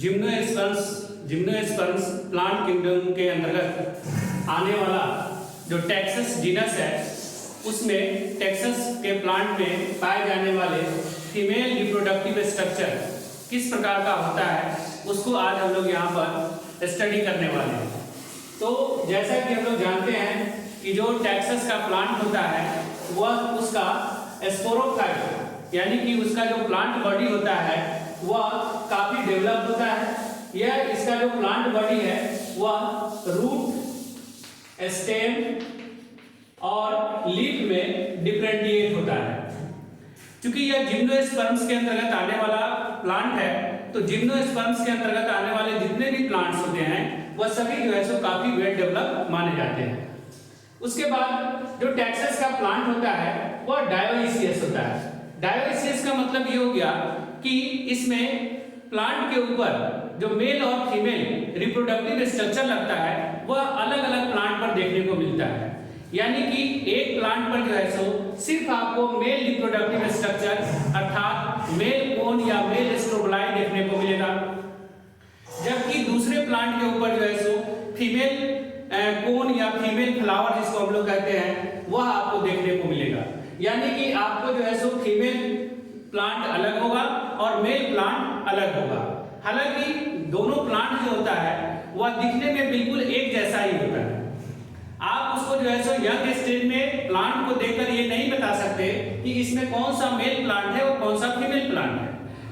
Gymnosperms plant kingdom के अंतर्गत आने वाला जो टैक्सस जीनस है, उसमें टैक्सस के प्लांट में पाए जाने वाले फीमेल रिप्रोडक्टिव स्ट्रक्चर किस प्रकार का होता है, उसको आज हम लोग यहाँ पर स्टडी करने वाले हैं। तो जैसा कि हम लोग जानते हैं कि जो टैक्सस का प्लांट होता है वह उसका स्पोरोफाइट यानी कि उसका जो प्लांट बॉडी होता है वह काफी डेवलप होता है। यह इसका जो प्लांट बॉडी है वह रूट, स्टेम और लीफ में डिफरेंशिएट होता है। क्योंकि यह जिम्नोस्पर्म्स के अंतर्गत आने वाला प्लांट है, तो जिम्नोस्पर्म्स के अंतर्गत आने वाले जितने भी प्लांट्स होते हैं वह सभी जो है सो काफी वेल डेवलप माने जाते हैं। उसके बाद जो टैक्सस का प्लांट होता है वह डायोइसियस होता है। डायोइसियस का मतलब ये हो गया कि इसमें प्लांट के ऊपर जो मेल और फीमेल रिप्रोडक्टिव स्ट्रक्चर लगता है वह अलग अलग प्लांट पर देखने को मिलता है। यानी कि एक प्लांट पर जो है सो सिर्फ आपको मेल रिप्रोडक्टिव स्ट्रक्चर अर्थात मेल कोन या मेल स्ट्रोबलाई देखने को मिलेगा, जबकि दूसरे प्लांट के ऊपर जो है सो फीमेल कोन या फीमेल फ्लावर जिसको हम लोग कहते हैं वह आपको देखने को मिलेगा। यानी कि आपको जो है सो फीमेल प्लांट अलग होगा और मेल प्लांट अलग होगा। हालांकि दोनों प्लांट जो होता है वह दिखने में बिल्कुल एक जैसा ही होता है। आप उसको जो है सो यंग स्टेज में प्लांट को देखकर ये नहीं बता सकते कि इसमें कौन सा मेल प्लांट है और कौन सा फीमेल प्लांट है।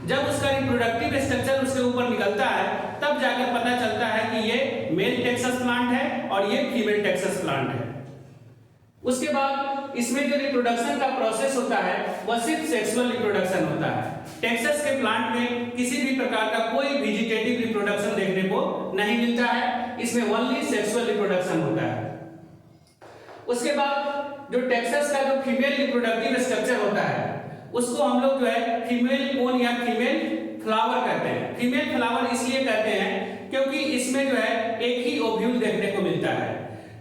जब उसका रिप्रोडक्टिव स्ट्रक्चर उसके ऊपर निकलता है तब जाकर पता चलता है कि ये मेल टैक्सस प्लांट है और ये फीमेल टैक्सस प्लांट है। उसके बाद इसमें जो रिप्रोडक्शन का प्रोसेस होता है वह सिर्फ सेक्सुअल रिप्रोडक्शन होता है। टैक्सस के प्लांट में किसी भी प्रकार का कोई वेजिटेटिव रिप्रोडक्शन देखने को नहीं मिलता है, इसमें ओनली सेक्सुअल रिप्रोडक्शन होता है। उसके बाद जो टैक्सस का जो फीमेल रिप्रोडक्टिव स्ट्रक्चर होता है उसको हम लोग जो है फीमेल कोन या फीमेल फ्लावर कहते हैं। फीमेल फ्लावर इसलिए कहते हैं क्योंकि इसमें जो है एक ही ओव्यूल देखने को मिलता है,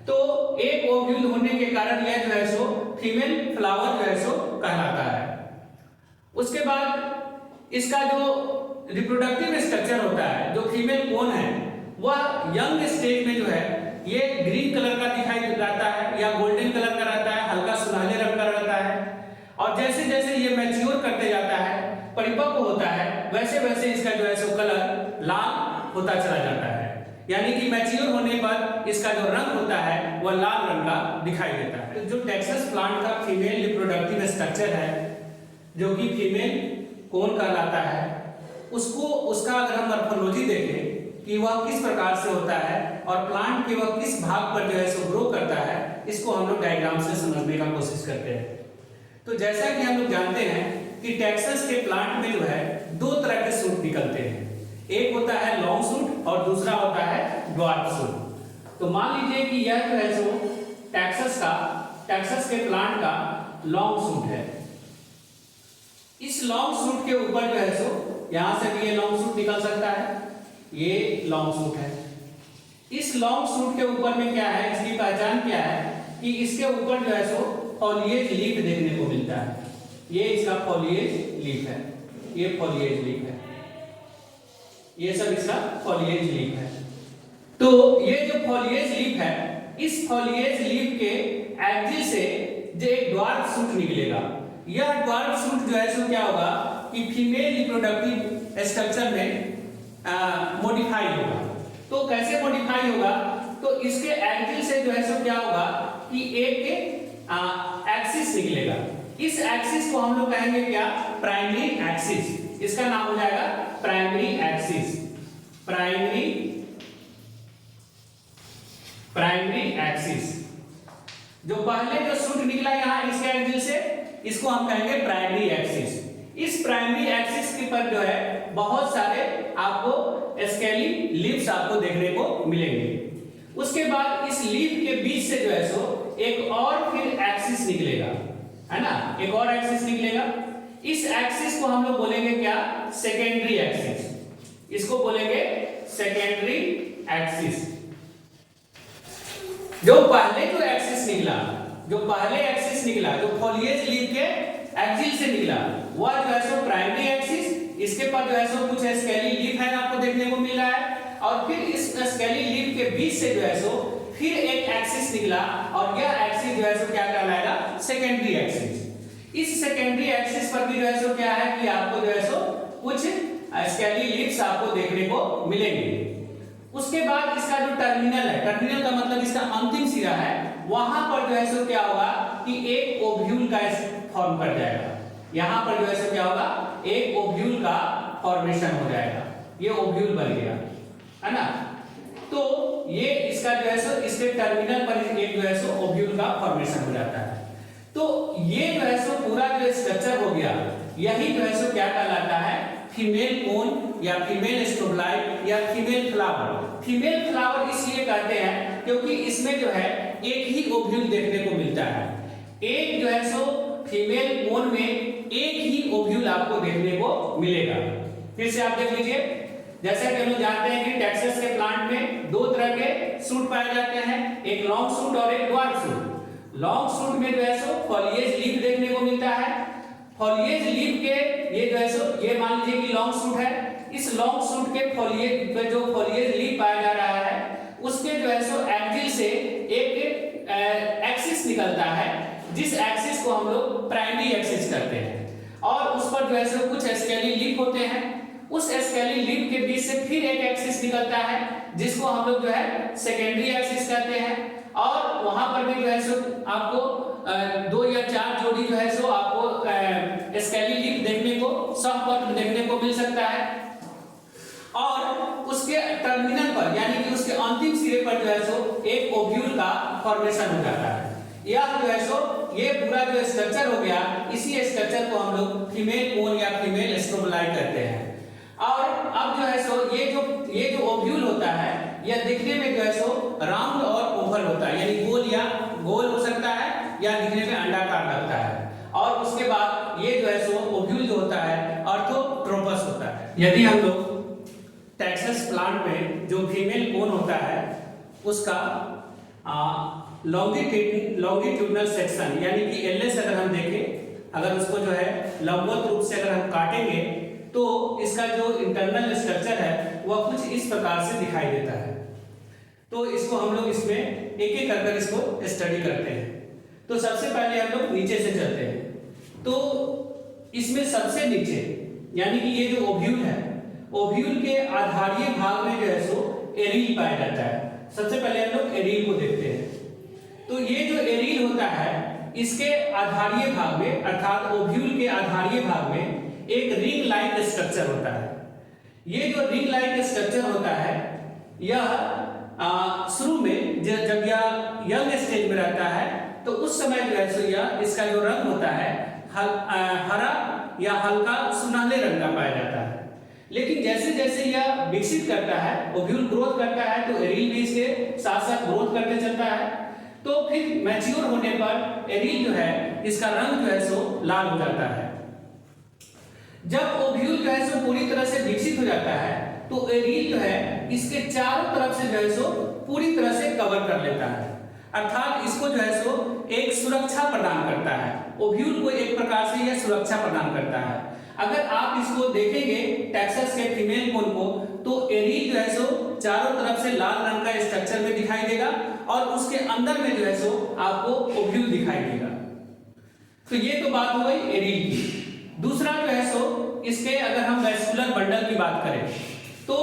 तो एक ओव्यूल होने के कारण यह जो है सो फीमेल फ्लावर जो है सो कहलाता है। उसके बाद इसका जो रिप्रोडक्टिव स्ट्रक्चर होता है, जो फीमेल कोन है, वह यंग स्टेज में जो है ये ग्रीन कलर का दिखाई देता है या गोल्डन कलर का रहता है, हल्का सुनहरे रंग का रहता है। और जैसे जैसे ये मैच्योर करते जाता है, परिपक्व होता है, वैसे वैसे इसका जो है सो कलर लाल होता चला जाता है। यानी कि मैच्योर होने पर इसका जो रंग होता है वह लाल रंग का दिखाई देता है। जो टैक्सस प्लांट का फीमेल रिप्रोडक्टिव स्ट्रक्चर है जो कि फीमेल कोन कहलाता है, उसको उसका अगर हम मॉर्फोलॉजी देखें कि वह किस प्रकार से होता है और प्लांट के वह किस भाग पर जो है सो ग्रो करता है, इसको हम लोग डायग्राम से समझने का कोशिश करते हैं। तो जैसा कि हम लोग जानते हैं कि टैक्सस के प्लांट में जो है दो तरह के सूट निकलते हैं, एक होता है लॉन्ग सूट और दूसरा होता है ड्वार्फ सूट। तो मान लीजिए कि यह जो है सो टैक्सस के प्लांट का लॉन्ग सूट है। इस लॉन्ग सूट के ऊपर जो है सो यहां से भी ये लॉन्ग सूट निकल सकता है, ये लॉन्ग सूट है। इस लॉन्ग सूट के ऊपर में क्या है, इसकी पहचान क्या है कि इसके ऊपर जो है सो फॉलिएज लीफ देखने को मिलता है। ये इसका फॉलिएज लीफ है, ये फॉलिएज लीफ है, ये सब इसका फॉलिएज लीफ है। तो ये जो फॉलिएज लीफ है, इस फॉलिएज लीफ के एक्सिल से जो एक ड्वार्फ सूट निकलेगा। यह ड्वार्फ सूट जो है सो क्या होगा कि फीमेल रिप्रोडक्टिव स्ट्रक्चर में मॉडिफाई होगा। तो कैसे मॉडिफाई होगा, तो इसके एक्सिल से जो है सो क्या होगा कि एक एक्सिस निकलेगा। इस एक्सिस को हम लोग कहेंगे क्या, प्राइमरी एक्सिस। इसका नाम हो जाएगा प्राइमरी एक्सिस। प्राइमरी एक्सिस जो पहले जो सूट निकला यहां इसके एक्सिस से, इसको हम कहेंगे प्राइमरी एक्सिस। इस प्राइमरी एक्सिस के पर जो है बहुत सारे आपको स्केली लीव्स आपको देखने को मिलेंगे। उसके बाद इस लीफ के बीच से जो है सो एक और फिर एक्सिस निकलेगा, है ना, एक और एक्सिस निकलेगा। इस एक्सिस को हम लोग बोलेंगे क्या, सेकेंडरी एक्सिस। इसको बोलेंगे सेकेंडरी एक्सिस। जो पहले जो एक्सिस निकला, जो फॉलिएज लीफ के एक्सिल से निकला, वह जो है सो प्राइमरी एक्सिस, इसके पास जो है सो कुछ स्केली लीफ है आपको देखने को मिल रहा है, और फिर इस स्केली लीफ के बीच से जो है सो फिर एक एक्सिस निकला, और यह एक्सिस जो है सो क्या कहलाएगा, सेकेंडरी एक्सिस। इस सेकेंडरी एक्सिस पर भी जो है सो क्या है कि आपको जो है सो कुछ स्केली लीफ्स आपको देखने को मिलेंगे। उसके बाद इसका जो टर्मिनल है, टर्मिनल का मतलब इसका अंतिम सिरा है, वहां पर जो है सो क्या होगा कि एक ओव्यूल का फॉर्म कर जाएगा। यहां पर जो है सो क्या होगा, एक ओव्यूल का फॉर्मेशन हो जाएगा, ये ओव्यूल बन गया, है ना। तो ये इसका जो है सो इसके टर्मिनल पर एक जो है सो ओव्यूल का फॉर्मेशन हो जाता है। तो ये जो है सो पूरा जो स्ट्रक्चर हो गया, यही जो है सो क्या कहलाता है, फीमेल कोन या फीमेल स्ट्रोबलाइट या फीमेल फ्लावर। फीमेल फ्लावर इसलिए कहते हैं क्योंकि इसमें जो है एक ही ओव्यूल देखने को मिलता है। एक जो है सो फीमेल कोन में एक ही ओव्यूल आपको देखने को मिलेगा। फिर से आप देख लीजिए, जैसा कि हम लोग जानते हैं कि टेक्सास के प्लांट में दो तरह के सूट पाए जाते हैं, एक लॉन्ग सूट और एक ड्वार्फ सूट। लॉन्ग सूट में जो है सो फॉलिएज लीफ देखने को मिलता है। फॉलिएज लीफ के ये जो है सो ये मान लीजिए कि लॉन्ग सूट है, इस लॉन्ग सूट के फॉलिएज पे जो फॉलिएज लीफ पाया जा रहा है उसके जो है सो एक्सिस से एक एक्सिस निकलता है, जिस एक्सिस को हम लोग प्राइमरी एक्सिस कहते हैं, और उस पर जो है सो कुछ स्केली लीफ होते हैं। उस स्केली लीफ के बीच से फिर एक एक्सिस निकलता है जिसको हम लोग जो है सेकेंडरी एक्सिस कहते हैं, और वहां पर भी जो है सो आपको 2 या 4 जोड़ी जो है सो आपको स्केली लीफ देखने को, सहपत्र देखने को मिल सकता है। और उसके टर्मिनल पर यानी कि उसके अंतिम सिरे पर जो है सो एक ओव्यूल का फॉर्मेशन हो जाता है। यह जो है सो ये पूरा जो स्ट्रक्चर हो गया, इसी स्ट्रक्चर को हम लोग फीमेल कोन या फीमेल स्ट्रोबलाइट कहते हैं। और अब जो है सो ये जो ओव्यूल होता है यह दिखने में जो है सो राउंड और ओवल होता है, यानी गोल हो सकता है या दिखने में अंडाकार लगता है। और उसके बाद ये जो है सो ओव्यूल जो होता है ऑर्थोट्रोपस होता है। यदि हम लोग टेक्सास प्लांट में जो फीमेल कोन होता है उसका लॉन्गिट्यूडनल सेक्शन यानी कि एलएस अगर हम देखें, अगर उसको जो है लंबवत रूप से अगर हम काटेंगे तो इसका जो इंटरनल स्ट्रक्चर है वह कुछ इस प्रकार से दिखाई देता है। तो इसको हम लोग इसमें एक एक कर इसको स्टडी करते हैं। तो सबसे पहले हम लोग नीचे से चलते हैं। तो इसमें सबसे नीचे यानी कि ये जो ओव्यूल है, ओव्यूल के आधारीय भाग में जो है सो एरील पाया जाता है। सबसे पहले हम लोग एरील को देखते हैं। तो ये जो एरील होता है इसके आधारीय भाग में अर्थात ओव्यूल के आधारीय भाग में एक रिंग लाइक स्ट्रक्चर होता है। ये जो रिंग लाइक स्ट्रक्चर होता है यह शुरू में जब यह यंग स्टेज में रहता है तो उस समय जो है सो यह इसका जो रंग होता है हरा या हल्का सुनहरे रंग का पाया जाता है। लेकिन जैसे जैसे यह विकसित करता है, ओव्यूल ग्रोथ करता है, तो एरील भी इसके साथ साथ ग्रोथ करते चलता है। तो फिर मैच्योर होने पर एरील जो है इसका रंग जो है सो लाल हो जाता है। जब ओव्यूल जो है सो पूरी तरह से विकसित हो जाता है तो एरील जो है इसके चारों तरफ से जो है सो पूरी तरह से कवर कर लेता है, अर्थात इसको जो है सो एक सुरक्षा प्रदान करता है। ओव्यूल को एक प्रकार से यह सुरक्षा प्रदान करता है। अगर आप इसको देखेंगे टेक्सास के फीमेल कोन को तो एरील जो है सो चारों तरफ से लाल रंग का स्ट्रक्चर में दिखाई देगा और उसके अंदर में जो है सो आपको ओव्यूल दिखाई देगा। तो ये तो बात हो गई एरील की। दूसरा जो है सो इसके अगर हम वैस्कुलर बंडल की बात करें तो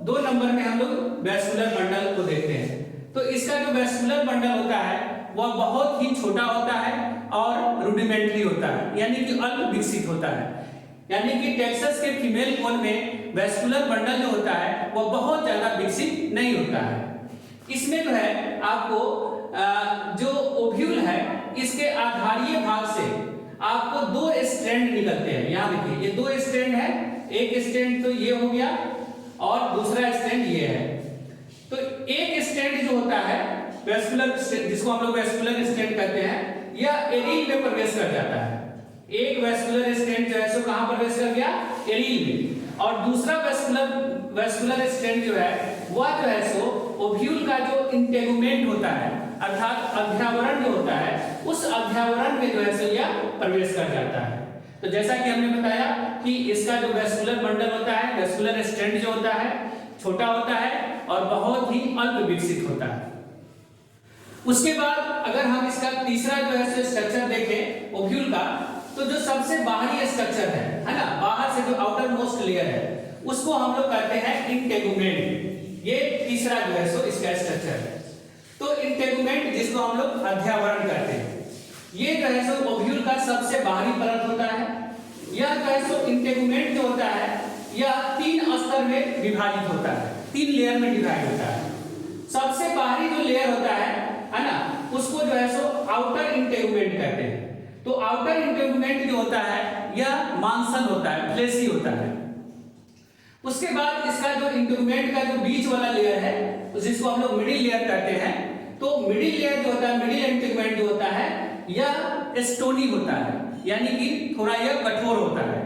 2 नंबर में हम लोग वैस्कुलर बंडल को देखते हैं। तो इसका जो वैस्कुलर बंडल होता है वह बहुत ही छोटा होता है और रूडिमेंट्री होता है, यानी कि अल्प विकसित होता है। यानी कि टेक्सास के फीमेल कोन में वैस्कुलर बंडल जो होता है वह बहुत ज्यादा विकसित नहीं होता है। इसमें जो है आपको जो ओव्यूल है इसके आधारीय भाग से आपको 2 स्ट्रैंड निकलते हैं। यहाँ देखिए ये 2 स्ट्रैंड है, एक स्ट्रैंड तो ये हो गया और दूसरा स्ट्रैंड ये है। तो एक स्ट्रैंड जो होता है वैस्कुलर, जिसको हम लोग वैस्कुलर स्ट्रैंड कहते हैं, यह एरील में प्रवेश कर जाता है। एक वैस्कुलर स्ट्रैंड जो है सो कहां प्रवेश कर गया, एरील में, और दूसरा वैस्कुलर स्ट्रैंड जो है वह जो है सो ओव्यूल का जो इंटेगुमेंट होता है अर्थात अध्यावरण जो होता है उस अध्यावरण में जो है सो यह प्रवेश कर जाता है। तो जैसा कि हमने बताया कि इसका जो वैस्कुलर बंडल होता है, वैस्कुलर स्ट्रैंड जो होता है छोटा होता है और बहुत ही अल्प विकसित होता है। उसके बाद अगर हम इसका तीसरा जो है स्ट्रक्चर देखें ओव्यूल का, तो जो सबसे बाहरी स्ट्रक्चर है ना, बाहर से जो आउटर मोस्ट लेयर है उसको हम लोग कहते हैं इंटेगुमेंट। ये तीसरा जो है इसका स्ट्रक्चर है। तो इंटेगुमेंट जिसको हम लोग अध्यावरण कहते हैं, ये जो है ओव्यूल का सबसे बाहरी परत होता है। यह जो है इंटेगुमेंट जो होता है यह 3 स्तर में विभाजित होता है, 3 लेयर में डिवाइड होता है। सबसे बाहरी जो लेयर होता है ना, उसको जो है आउटर इंटेगुमेंट कहते हैं। तो आउटर इंटेगुमेंट जो होता है यह मांसल होता है, फ्लेशी होता है। उसके बाद इसका जो इंटेगुमेंट का जो बीच वाला लेयर है जिसको हम लोग मिडिल लेयर कहते हैं, तो मिडिल लेयर जो होता है, मिडिल इंटेगुमेंट जो होता है यह स्टोनी होता है, यानी कि थोड़ा यह कठोर होता है।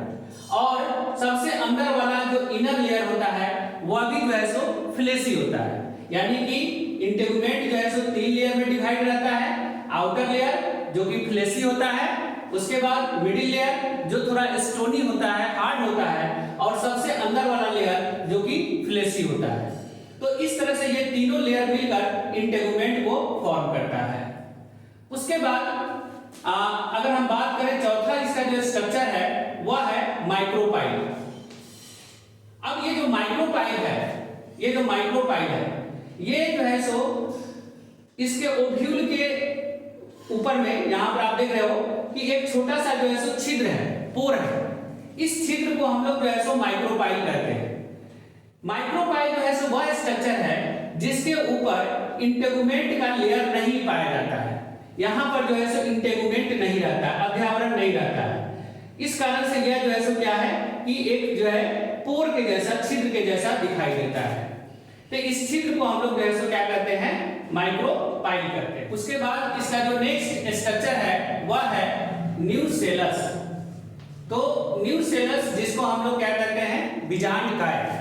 और सबसे अंदर वाला जो इनर लेयर होता है वह भी जो है फ्लेशी होता है, यानी कि इंटेगुमेंट जो है 3 लेयर में डिवाइड रहता है। आउटर लेयर जो कि फ्लेशी होता है, उसके बाद मिडिल लेयर जो थोड़ा स्टोनी होता है, हार्ड होता है, और सबसे अंदर वाला लेयर जो कि फ्लेशी होता है। तो इस तरह से ये तीनों लेयर मिलकर इंटेगुमेंट को फॉर्म करता है। उसके बाद अगर हम बात करें चौथा इसका जो स्ट्रक्चर है वह है माइक्रोपाइल। अब ये जो माइक्रोपाइल है, ये जो माइक्रोपाइल है ये जो है इसके ओव्यूल के ऊपर में यहां पर आप देख रहे हो कि एक छोटा सा जो है छिद्र है, पोर है। इस छिद्र को हम लोग जो है माइक्रोपाइल कहते हैं। माइक्रोपाइल जो है वह स्ट्रक्चर है जिसके ऊपर इंटेगुमेंट का लेयर नहीं पाया जाता है। यहां पर जो है इंटेगुमेंट नहीं रहता, अध्यावरण नहीं रहता है। इस कारण से यह जो है क्या है कि एक जो है पोर के जैसा, छिद्र के जैसा दिखाई देता है। तो इस छिद्र को हम लोग जो है क्या करते हैं, माइक्रोपाइल करते हैं। उसके बाद इसका जो नेक्स्ट स्ट्रक्चर है वह है न्यूसेलस। तो न्यूसेलस जिसको हम लोग क्या कहते हैं, बीजांडकाय।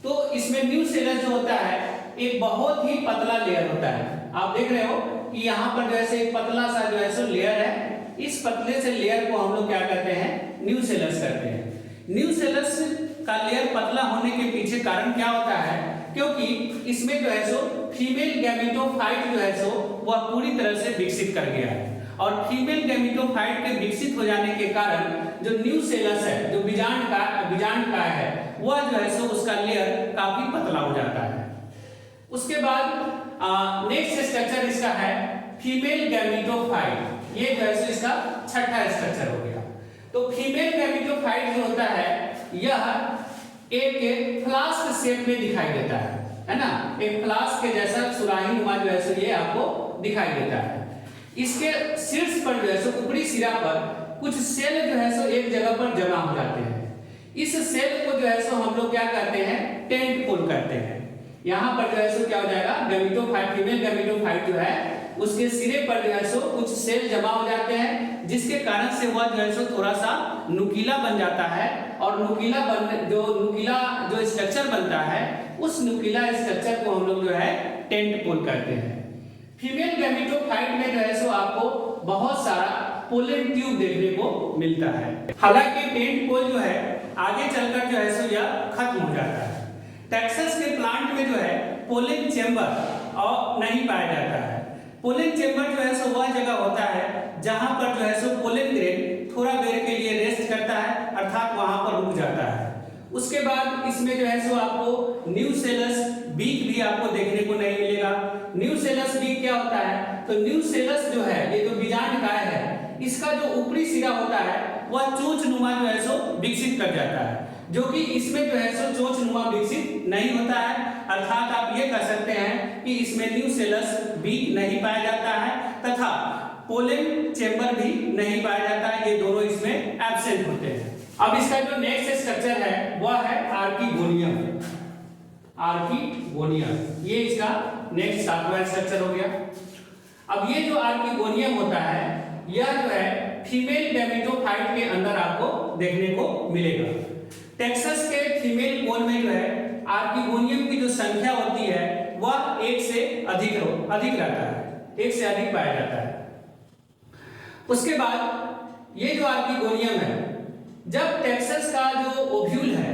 तो इसमें न्यूसेलस जो होता है एक बहुत ही पतला लेयर होता है। आप देख रहे हो कि यहाँ पर जो है एक पतला सा जो है लेयर है। इस पतले से लेयर को हम लोग क्या कहते हैं, न्यूसेलस करते हैं। न्यूसेलस का लेयर पतला होने के पीछे कारण क्या होता है, क्योंकि इसमें जो है फीमेल गैमेटोफाइट जो है वह पूरी तरह से विकसित कर गया है। और फीमेल गैमेटोफाइट के विकसित हो जाने के कारण जो न्यूसेलस है, जो बीजांडकाय है, वह जो है उसका लेयर काफी पतला हो जाता है। उसके बाद नेक्स्ट स्ट्रक्चर इसका है फीमेल गैमेटोफाइट। ये जो है इसका छठा स्ट्रक्चर हो गया। तो फीमेल गैमेटोफाइट जो होता है यह एक फ्लास्क शेप में दिखाई देता है ना, एक फ्लास्क के जैसा सुराही नुमा जो है ये आपको दिखाई देता है। इसके शीर्ष पर जो है ऊपरी सिरा पर कुछ सेल जो है एक जगह पर जमा हो जाते हैं। इस सेल को जो है हम लोग क्या करते हैं, टेंट पोल करते हैं। यहाँ पर जो है क्या हो जाएगा, गैमेटोफाइट, फीमेल गैमेटोफाइट जो है उसके सिरे पर जो है कुछ सेल जमा हो जाते हैं, जिसके कारण से वह जो है थोड़ा सा नुकीला बन जाता है। और नुकीला जो स्ट्रक्चर बनता है, उस नुकीला स्ट्रक्चर को हम लोग जो है टेंट पोल करते हैं। फीमेल गैमेटोफाइट में जो है आपको बहुत सारा पोलन ट्यूब देखने को मिलता है। हालांकि टेंट पोल जो है आगे चलकर जो है यह खत्म हो जाता है। टेक्सास के प्लांट में जो है पोलन चेंबर और नहीं पाया जाता है। पोलन चेंबर जो है वह जगह होता है जहां पर जो है पोलन ग्रेन थोड़ा देर के लिए रेस्ट करता है, अर्थात वहां पर रुक जाता है। उसके बाद इसमें जो है आपको न्यूसेलस बीक भी आपको देखने को नहीं मिलेगा। न्यूसेलस बीक क्या होता है, तो न्यूसेलस जो है ये जो बीजांडकाय है, इसका जो ऊपरी सिरा होता है वह चोंचनुमा जो है विकसित कर जाता है, जो कि इसमें जो है चोंचनुमा विकसित नहीं होता है। अर्थात आप ये कह सकते हैं कि इसमें न्यूसेलस बीक नहीं पाया जाता है तथा पोलन चेंबर भी नहीं पाया जाता है, ये दोनों इसमें एब्सेंट होते हैं। अब इसका जो नेक्स्ट स्ट्रक्चर है वह है आर्किगोनियम। आर्किगोनियम ये इसका नेक्स्ट 7वां स्ट्रक्चर हो गया। अब ये जो आर्किगोनियम होता है यह जो है फीमेल गैमेटोफाइट के अंदर आपको देखने को मिलेगा। टेक्सास के फीमेल कोल में जो है आर्किगोनियम की जो संख्या होती है वह 1 से अधिक रहता है, 1 से अधिक पाया जाता है। उसके बाद ये जो आर्किगोनियम है जब टेक्सस का जो ओव्यूल है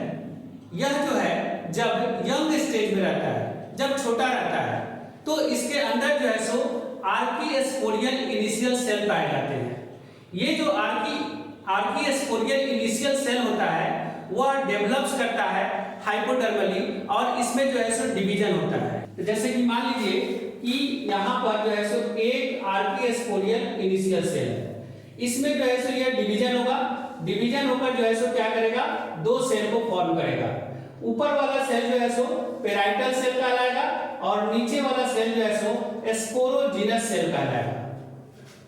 यह जो है जब यंग स्टेज में रहता है, जब छोटा रहता है, तो इसके अंदर जो है सो आर्किस्पोरियल इनिशियल सेल पाए जाते हैं। ये जो आर्किस्पोरियल इनिशियल सेल होता है वह डेवलप्स करता है हाइपोडर्मली और इसमें जो है सो डिवीजन होता है। तो जैसे कि मान लीजिए कि यहाँ पर जो है सो एक आर्किस्पोरियल इनिशियल सेल है, इसमें जो है सो ये डिवीजन होगा, डिवीजन होकर जो है सो क्या करेगा, दो सेल को फॉर्म करेगा। ऊपर वाला सेल जो है सो पेराइटल सेल कहलाएगा और नीचे वाला सेल जो है सो स्पोरोजीनस सेल कहलाएगा।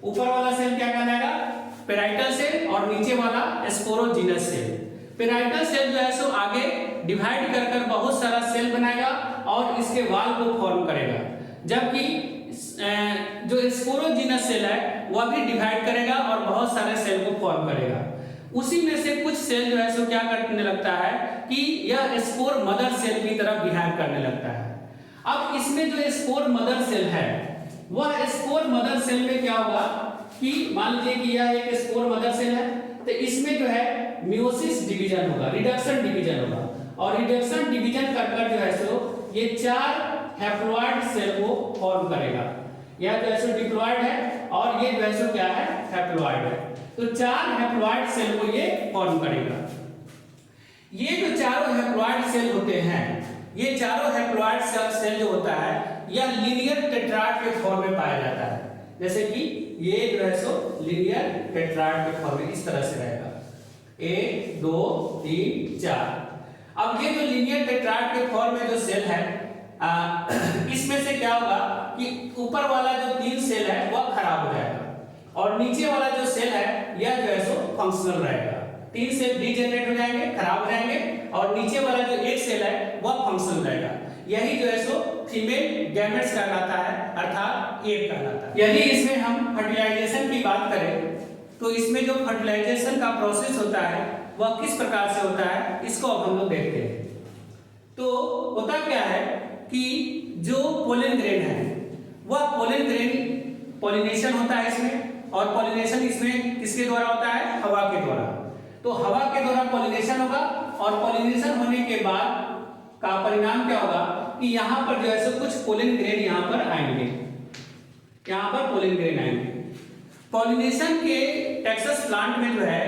ऊपर वाला सेल क्या कहलाएगा, पेराइटल सेल और नीचे वाला स्पोरोजीनस सेल। पेराइटल सेल जो है सो आगे डिवाइड कर कर बहुत सारा सेल बनाएगा और इसके वाल को फॉर्म करेगा, जबकि जो स्पोरोजीनस सेल है वह भी डिवाइड करेगा और बहुत सारे सेल को फॉर्म करेगा। उसी में से कुछ सेल जो है सो क्या करने लगता है कि यह स्पोर मदर सेल की तरह बिहेव करने लगता है। अब इसमें जो स्पोर मदर सेल है वह स्पोर मदर सेल में क्या होगा कि मान लीजिए कि यह एक स्पोर मदर सेल है, तो इसमें जो है मियोसिस डिवीजन होगा, रिडक्शन डिवीजन होगा और रिडक्शन डिवीजन कर कर जो है सो ये 4 हैप्लॉइड सेल को फॉर्म करेगा। यह जो है सो डिप्लॉइड है और ये जो है सो क्या है, हैप्लॉइड है। तो 4 हैप्लॉइड सेल को ये फॉर्म करेगा। ये जो चारों हैप्लॉइड सेल होते हैं, ये चारों हैप्लॉइड सेल जो होता है यह लीनियर टेट्राड के फॉर्म में पाया जाता है। जैसे कि ये जो है सो लीनियर टेट्राड के फॉर्म में इस तरह से रहेगा, 1 2 3 4। अब ये जो लीनियर टेट्राड के फॉर्म में जो सेल है इसमें से क्या होगा कि ऊपर वाला जो 3 सेल है वह खराब हो जाएगा और नीचे वाला जो सेल है यह जो है सो फंक्शनल रहेगा। 3 सेल डीजेनरेट हो जाएंगे, खराब हो जाएंगे और नीचे वाला जो एक सेल है वह फंक्शनल रहेगा। यही जो है सो फीमेल गैमेट्स कहलाता है, अर्थात एग कहलाता है। यदि इसमें हम फर्टिलाइजेशन की बात करें तो इसमें जो फर्टिलाइजेशन का प्रोसेस होता है वह किस प्रकार से होता है, इसको अब हम लोग देखते हैं। तो होता क्या है कि जो पोलन ग्रेन है वह पोलन ग्रेन पॉलिनेशन होता है इसमें, और पॉलिनेशन इसमें किसके द्वारा होता है, हवा के द्वारा। तो हवा के द्वारा पॉलिनेशन होगा और पॉलिनेशन होने के बाद का परिणाम क्या होगा कि यहाँ पर जो है सो कुछ पोलन ग्रेन यहाँ पर आएंगे, यहाँ पर पोलन ग्रेन आएंगे। पॉलिनेशन के टेक्सस प्लांट में जो है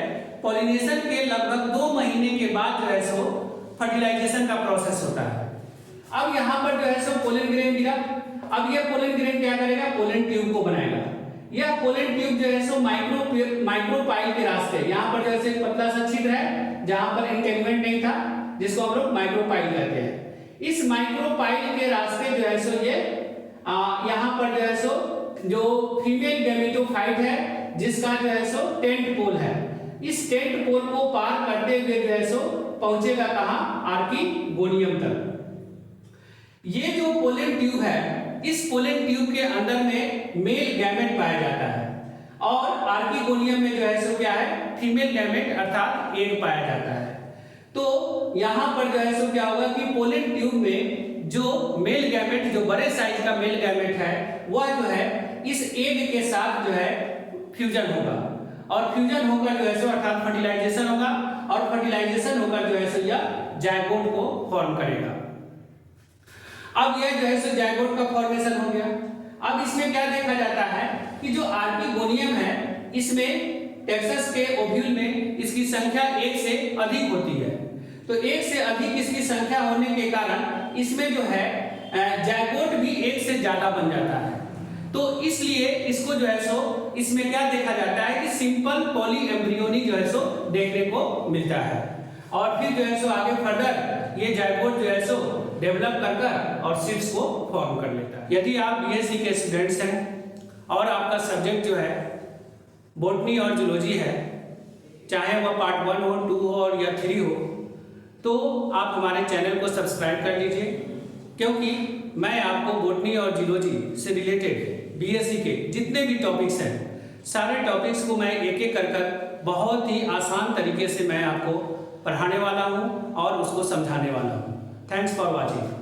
पॉलिनेशन के लगभग 2 महीने के बाद जो है सो फर्टिलाइजेशन का प्रोसेस होता है। अब यहाँ पर जो है सो पोलन ग्रेन गिरा, अब यह पोलन ग्रेन क्या करेगा, पोलन ट्यूब को बनाएगा। यह पोलन ट्यूब जो है सो माइक्रोपाइल के रास्ते, यहाँ पर जो है एक पतला सा छिद्र है जहाँ पर इंटेगमेंट नहीं था, जिसको हम लोग माइक्रोपाइल कहते हैं। इस माइक्रोपाइल के रास्ते जो है सो ये यहाँ पर जो है सो जो फीमेल गैमेटोफाइट है जिसका जो है सो टेंट पोल है, इस टेंट पोल को पार करते हुए जो है सो पहुंचेगा कहाँ, आर्किगोनियम तक। ये जो पोलन ट्यूब है, इस पोलन ट्यूब के अंदर में मेल गैमेट पाया जाता है और आर्किगोनियम में जो है सो क्या है, फीमेल गैमेट अर्थात एग पाया जाता है। तो यहाँ पर जो है सो क्या होगा कि पोलन ट्यूब में जो मेल गैमेट, जो बड़े साइज का मेल गैमेट है वह जो है इस एग के साथ जो है फ्यूजन होगा और फ्यूजन होकर जो है सो अर्थात फर्टिलाइजेशन होगा और फर्टिलाइजेशन होकर जो है सो यह जायगोट को फॉर्म करेगा। अब यह जो है सो जायगोट का फॉर्मेशन हो गया। अब इसमें क्या देखा जाता है कि जो आर्किगोनियम है इसमें टेक्सस के ओव्यूल में इसकी संख्या 1 से अधिक होती है। तो 1 से अधिक इसकी संख्या होने के कारण इसमें जो है जायगोट भी 1 से ज्यादा बन जाता है। तो इसलिए इसको जो है सो इसमें क्या देखा जाता है कि सिंपल पॉली एम्ब्रियोनी जो है सो देखने को मिलता है और फिर जो है सो आगे फर्दर ये जायगोट जो है सो डेवलप कर और सीड्स को फॉर्म कर लेता है। यदि आप बीएससी के स्टूडेंट्स हैं और आपका सब्जेक्ट जो है बॉटनी और जूलॉजी है, चाहे वह पार्ट 1 हो, 2 हो और या 3 हो, तो आप हमारे चैनल को सब्सक्राइब कर लीजिए, क्योंकि मैं आपको बॉटनी और जूलॉजी से रिलेटेड बीएससी के जितने भी टॉपिक्स हैं सारे टॉपिक्स को मैं एक एक कर बहुत ही आसान तरीके से मैं आपको पढ़ाने वाला हूँ और उसको समझाने वाला हूँ। Thanks for watching.